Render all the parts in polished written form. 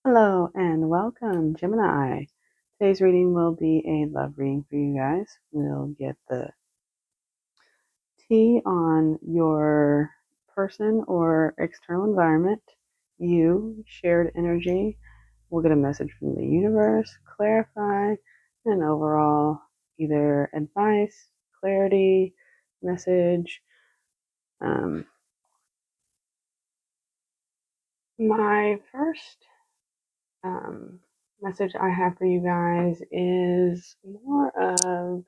Hello and welcome, Gemini. Today's reading will be a love reading for you guys. We'll get the tea on your person or external environment, you, shared energy. We'll get a message from the universe, clarify, and overall either advice, clarity, message. My first um, message I have for you guys is more of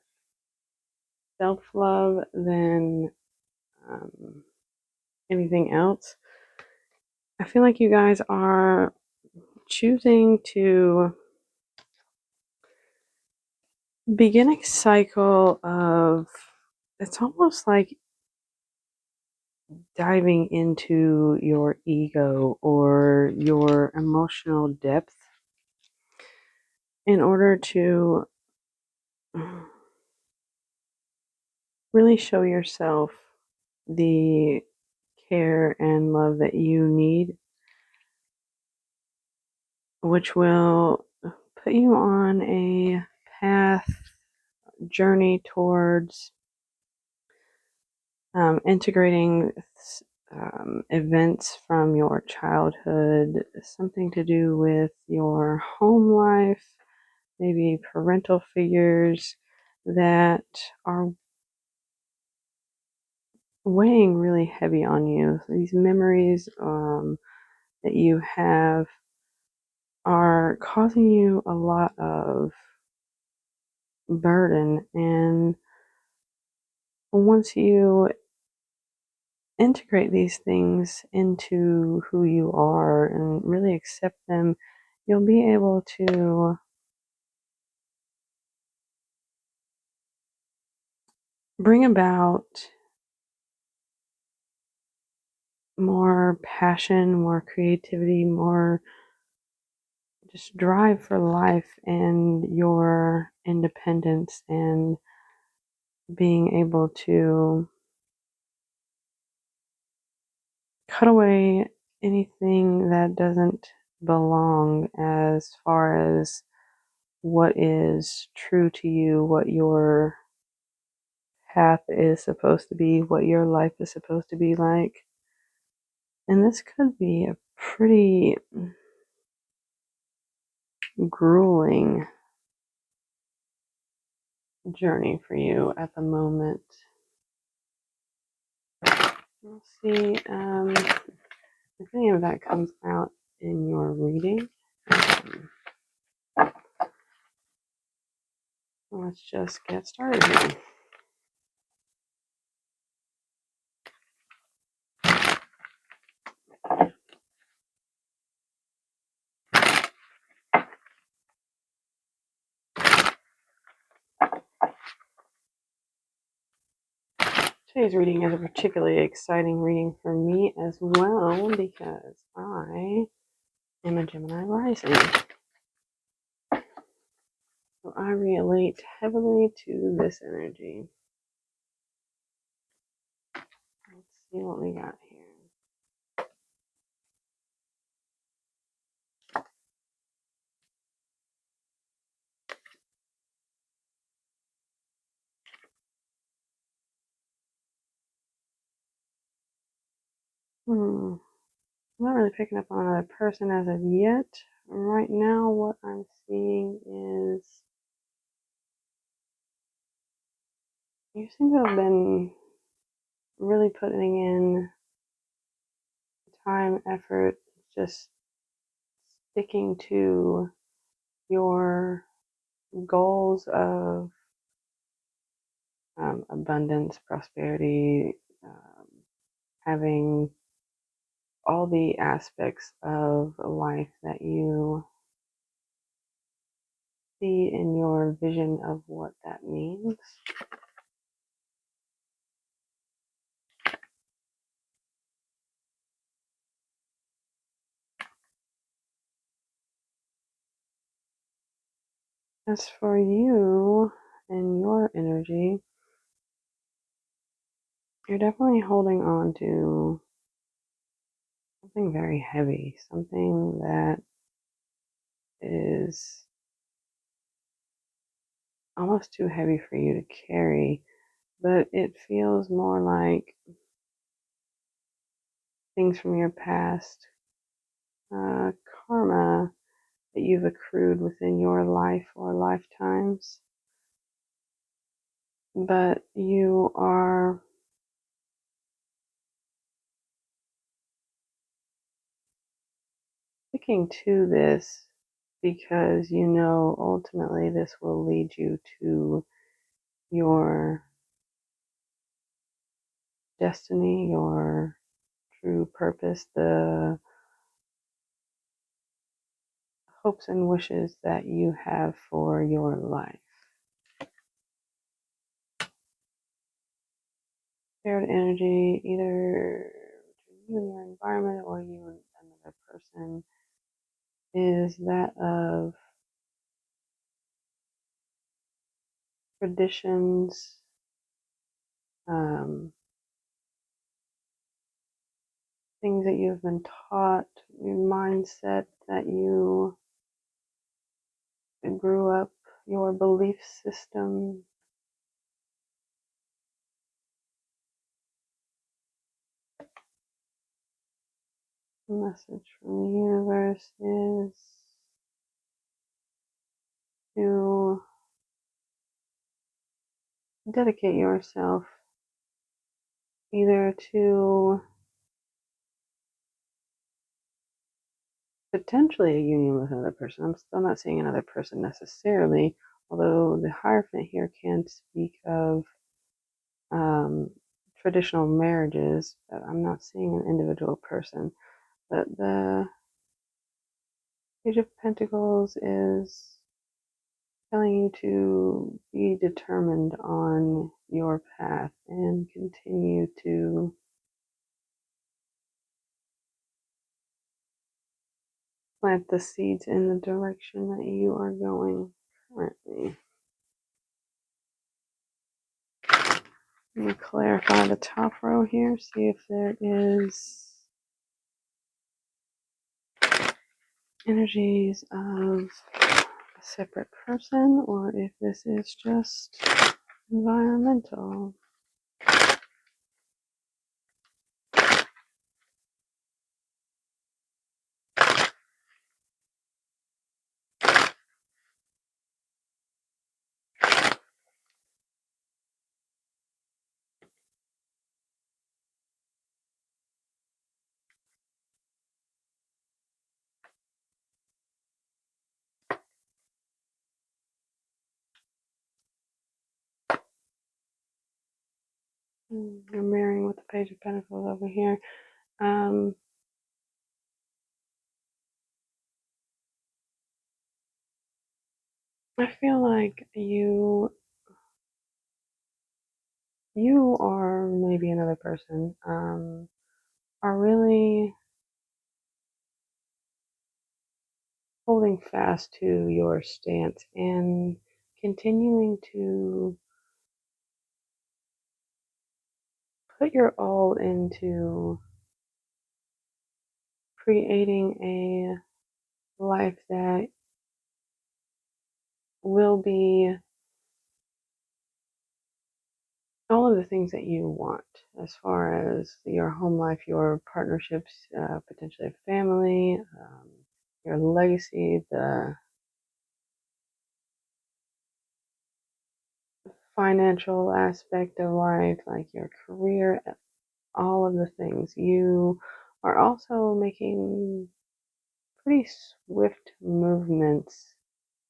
self love than um, anything else. I feel like you guys are choosing to begin a cycle of, it's almost like diving into your ego or your emotional depth in order to really show yourself the care and love that you need, which will put you on a path, journey towards integrating events from your childhood, something to do with your home life, maybe parental figures that are weighing really heavy on you. So these memories that you have are causing you a lot of burden. And once you integrate these things into who you are and really accept them, you'll be able to bring about more passion, more creativity, more just drive for life and your independence and being able to cut away anything that doesn't belong as far as what is true to you, what your path is supposed to be, what your life is supposed to be like. And this could be a pretty grueling journey for you at the moment. We'll see if any of that comes out in your reading. Let's just get started here. Today's reading is a particularly exciting reading for me as well because I am a Gemini rising. So I relate heavily to this energy. Let's see what we got here. I'm not really picking up on another person as of yet. Right now, what I'm seeing is you seem to have been really putting in time, effort, just sticking to your goals of abundance, prosperity, having all the aspects of life that you see in your vision of what that means. As for you and your energy, you're definitely holding on to something very heavy, something that is almost too heavy for you to carry, but it feels more like things from your past, uh, karma that you've accrued within your life or lifetimes. But you are sticking to this because you know ultimately this will lead you to your destiny, your true purpose, the hopes and wishes that you have for your life. Shared energy, either between you and your environment or you and another person, is that of traditions, um, things that you've been taught, your mindset that you grew up, your belief system. The message from the universe is to dedicate yourself either to potentially a union with another person. I'm still not seeing another person necessarily, although the Hierophant here can speak of um, traditional marriages. But I'm not seeing an individual person. But the Page of Pentacles is telling you to be determined on your path and continue to plant the seeds in the direction that you are going currently. Let me clarify the top row here, see if there is energies of a separate person or if this is just environmental. You're marrying with the Page of Pentacles over here. I feel like you or maybe another person are really holding fast to your stance and continuing to put your all into creating a life that will be all of the things that you want as far as your home life, your partnerships, potentially a family, your legacy, the financial aspect of life, like your career, all of the things. You are also making pretty swift movements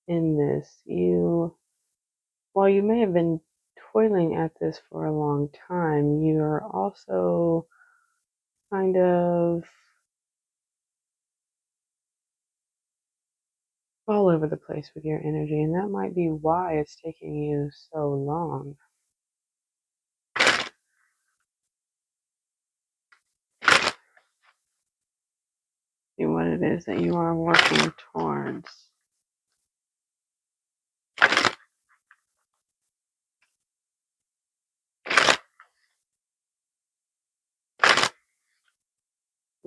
in this. While you may have been toiling at this for a long time, you're also kind of all over the place with your energy, and that might be why it's taking you so long. See what it is that you are working towards.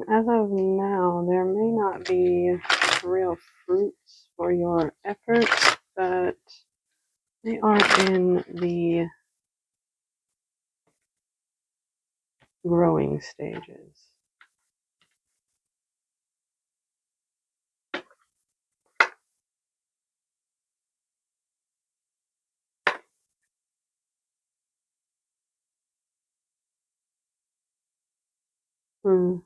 As of now, there may not be real fruits for your efforts, but they are in the growing stages. I feel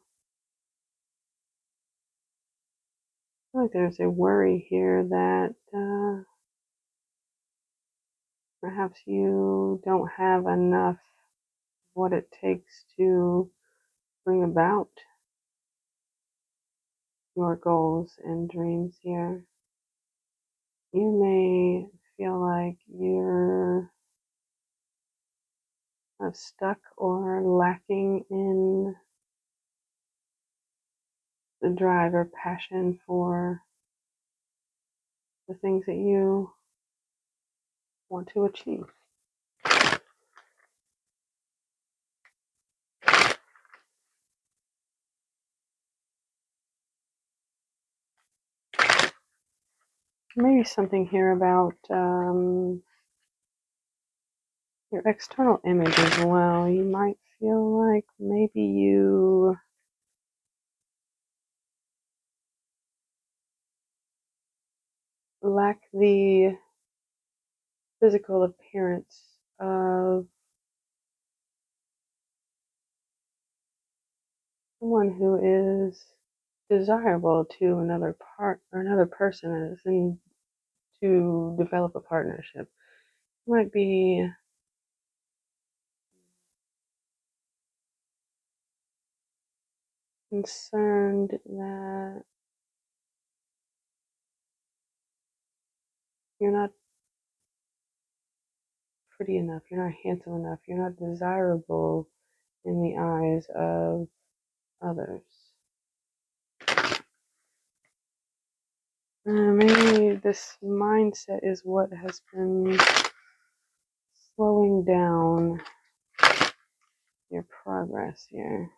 like there's a worry here that perhaps you don't have enough what it takes to bring about your goals and dreams here. You may feel like you're stuck or lacking in the drive or passion for the things that you want to achieve. Maybe something here about your external image as well. You might feel like maybe you lack the physical appearance of someone who is desirable to another person as in to develop a partnership. You might be concerned that you're not pretty enough, you're not handsome enough, you're not desirable in the eyes of others. Maybe this mindset is what has been slowing down your progress here.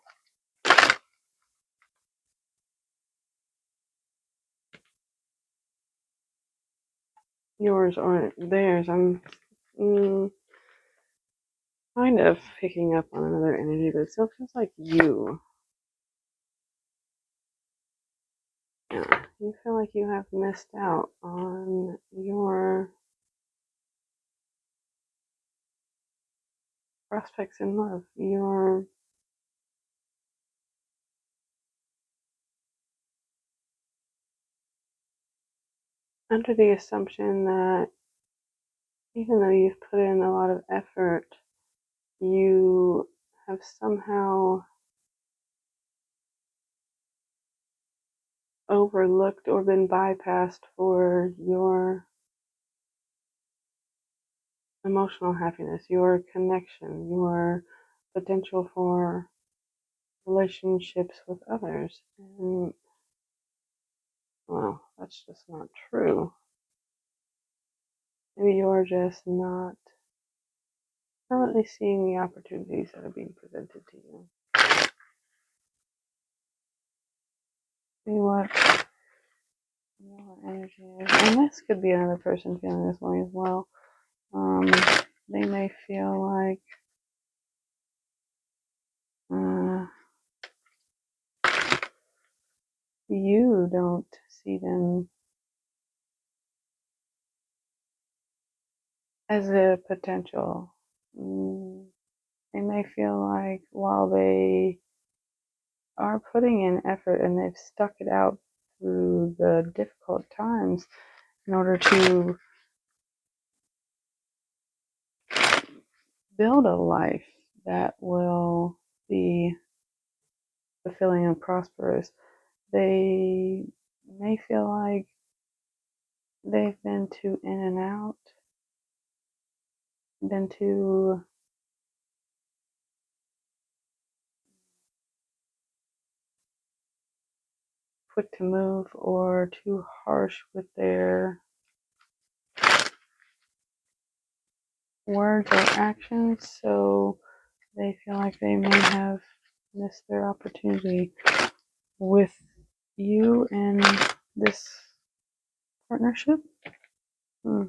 Yours or theirs. I'm kind of picking up on another energy, but it still feels like you. Yeah, you feel like you have missed out on your prospects in love, your under the assumption that even though you've put in a lot of effort, you have somehow overlooked or been bypassed for your emotional happiness, your connection, your potential for relationships with others. And, well, that's just not true. Maybe you're just not currently seeing the opportunities that are being presented to you. See what your energy is. And this could be another person feeling this way as well. They may feel like you don't see them as a potential. They may feel like while they are putting in effort and they've stuck it out through the difficult times in order to build a life that will be fulfilling and prosperous, they may feel like they've been too in and out, been too quick to move or too harsh with their words or actions, so they feel like they may have missed their opportunity with you and this Partnership? Hmm.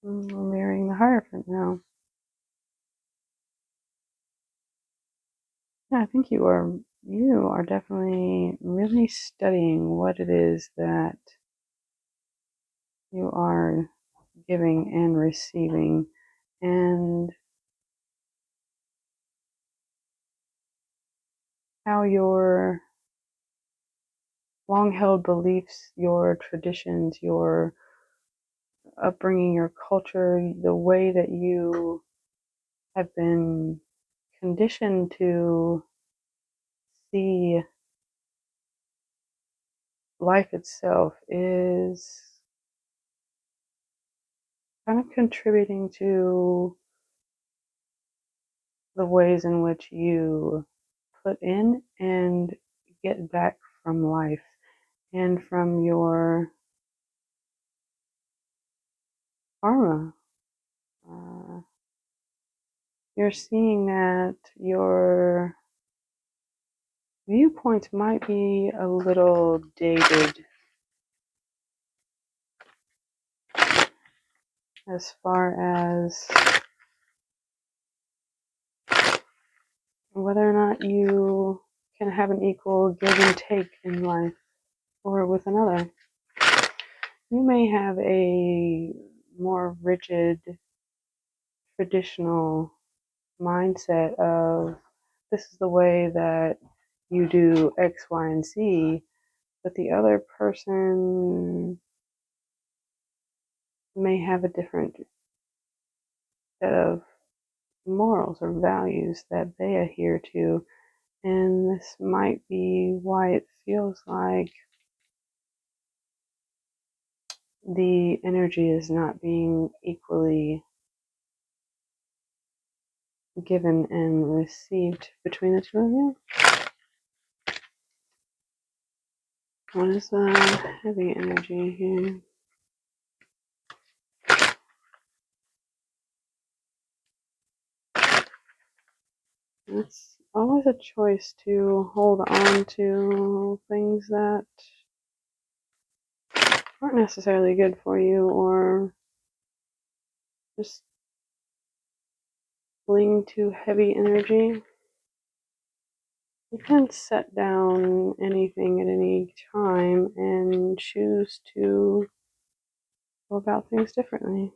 We're marrying the Hierophant now. Yeah, I think you are definitely really studying what it is that you are giving and receiving, and how your long held beliefs, your traditions, your upbringing, your culture, the way that you have been conditioned to see life itself is kind of contributing to the ways in which you put in and get back from life and from your karma. Uh, you're seeing that your viewpoints might be a little dated as far as whether or not you can have an equal give and take in life or with another. You may have a more rigid, traditional mindset of this is the way that you do X, Y, and Z, but the other person may have a different set of morals or values that they adhere to. And this might be why it feels like the energy is not being equally given and received between the two of you. What is the heavy energy here? It's always a choice to hold on to things that aren't necessarily good for you, or just cling to heavy energy. You can set down anything at any time and choose to go about things differently.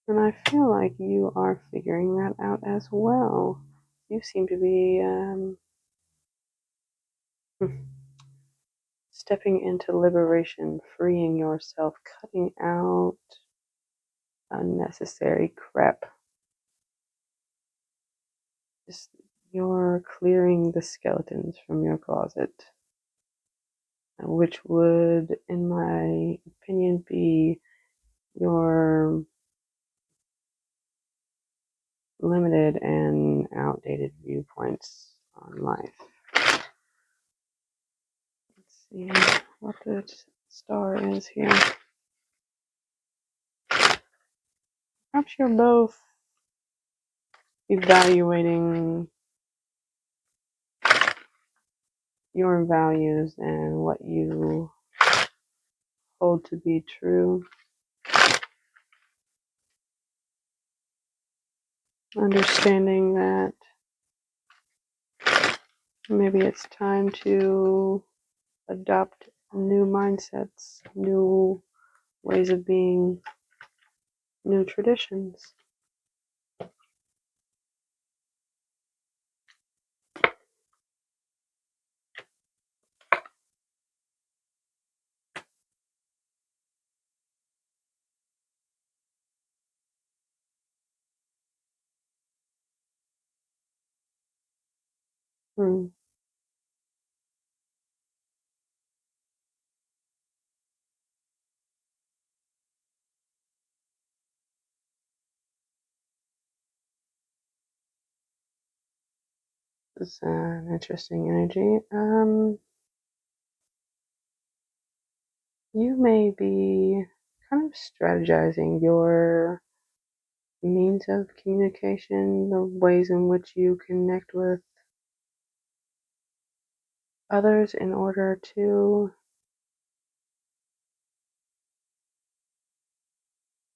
And I feel like you are figuring that out as well. You seem to be stepping into liberation, freeing yourself, cutting out unnecessary crap. Just you're clearing the skeletons from your closet, which would, in my opinion, be your limited and outdated viewpoints on life. Let's see what the star is here. Perhaps you're both evaluating your values and what you hold to be true. Understanding that maybe it's time to adopt new mindsets, new ways of being, new traditions. Hmm. It's an interesting energy. You may be kind of strategizing your means of communication, the ways in which you connect with others in order to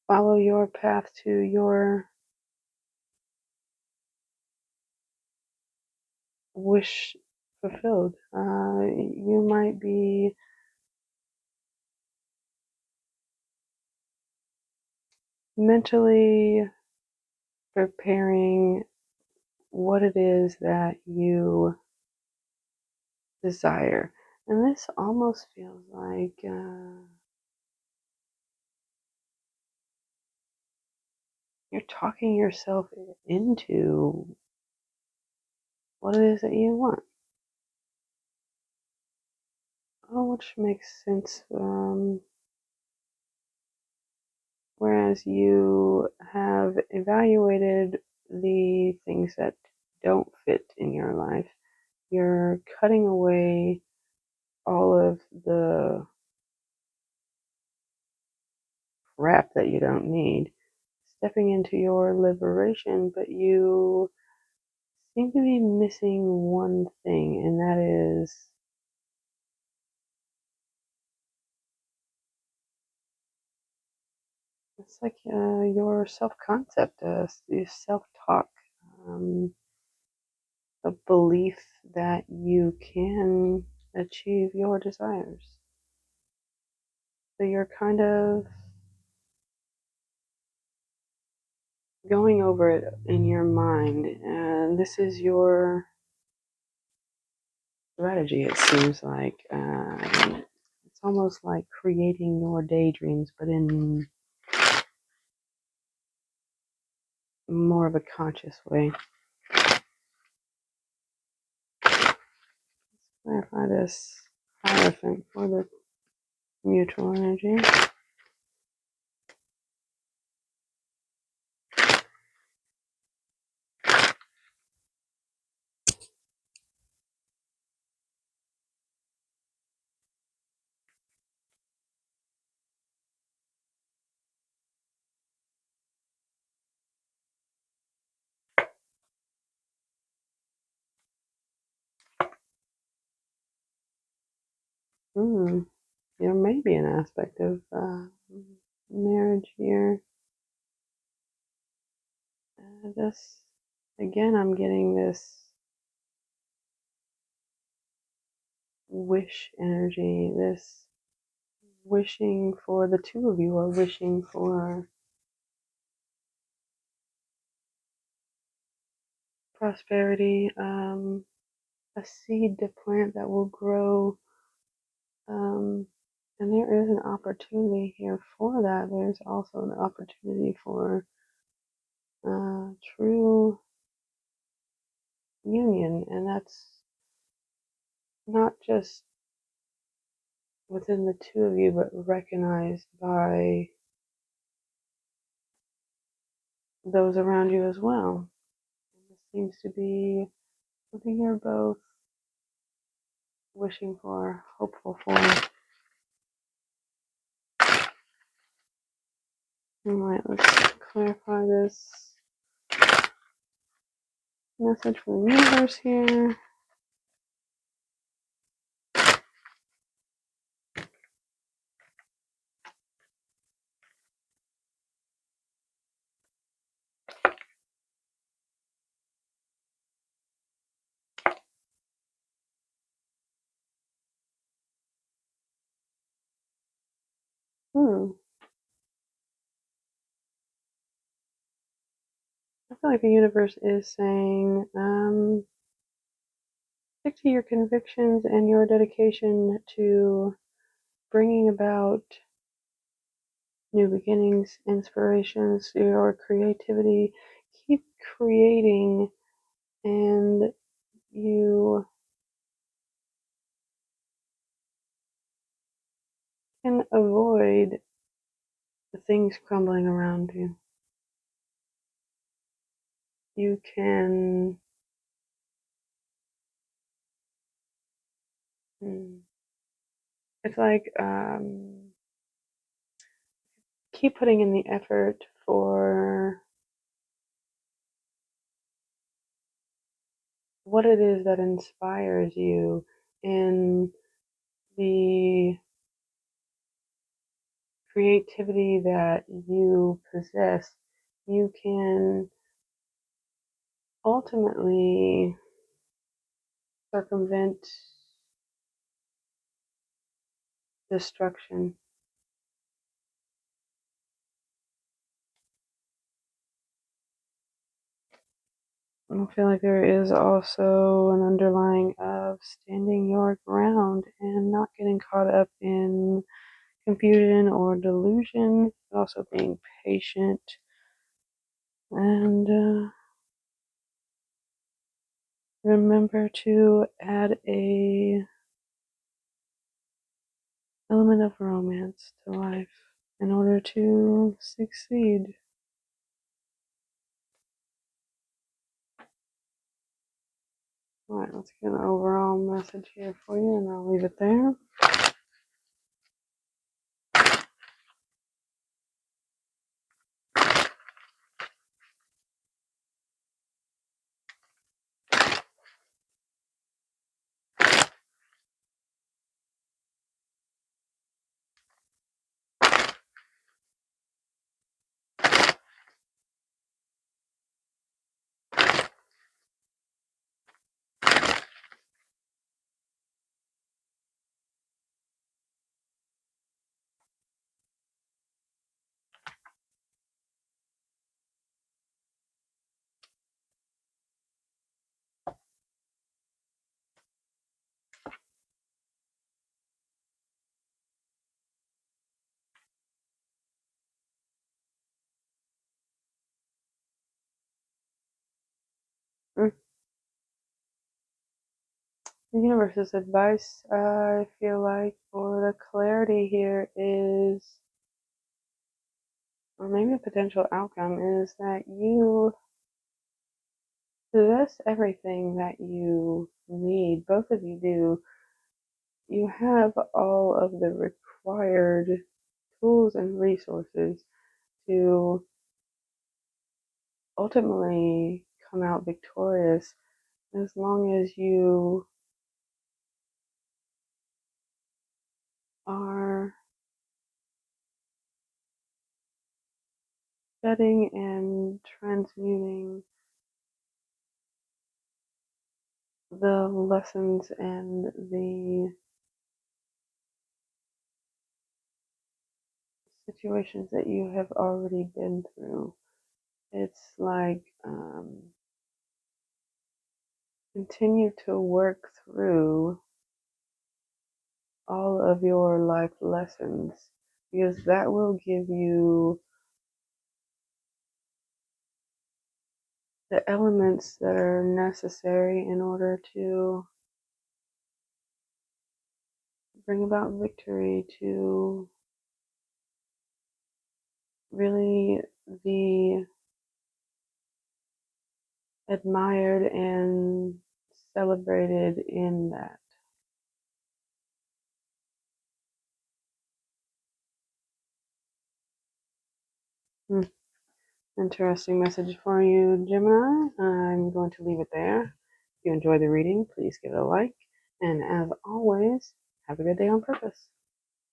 follow your path to your wish fulfilled. You might be mentally preparing what it is that you desire. And this almost feels like you're talking yourself into what it is that you want. Oh, which makes sense. Whereas you have evaluated the things that don't fit in your life, you're cutting away all of the crap that you don't need, stepping into your liberation, but you seem to be missing one thing, and that is it's like your self concept, your self talk, um, a belief that you can achieve your desires. So you're kind of going over it in your mind, and this is your strategy, it seems like. It's almost like creating your daydreams, but in more of a conscious way. Clarify this hierophant for the mutual energy. There may be an aspect of marriage here. This, again, I'm getting this wish energy, this wishing for the two of you are wishing for prosperity, a seed to plant that will grow. And there is an opportunity here for that. There's also an opportunity for true union, and that's not just within the two of you, but recognized by those around you as well. And this seems to be something you're both wishing for, hopeful for. All right, let's clarify this message from the universe here. Hmm. I feel like the universe is saying, stick to your convictions and your dedication to bringing about new beginnings, inspirations, your creativity. Keep creating, and you can avoid the things crumbling around you. You can Mm. It's like keep putting in the effort for what it is that inspires you in the creativity that you possess. You can ultimately circumvent destruction. I feel like there is also an underlying of standing your ground and not getting caught up in confusion or delusion, but also being patient and remember to add a element of romance to life in order to succeed. All right, let's get an overall message here for you, and I'll leave it there. Mm. The universe's advice, I feel like, or the clarity here is, or maybe a potential outcome is that you possess everything that you need. Both of you do. You have all of the required tools and resources to ultimately come out victorious as long as you are studying and transmuting the lessons and the situations that you have already been through. It's like continue to work through all of your life lessons because that will give you the elements that are necessary in order to bring about victory, to really be admired and celebrated in that. Hmm. Interesting message for you, Gemini. I'm going to leave it there. If you enjoy the reading, please give it a like. And as always, have a good day on purpose.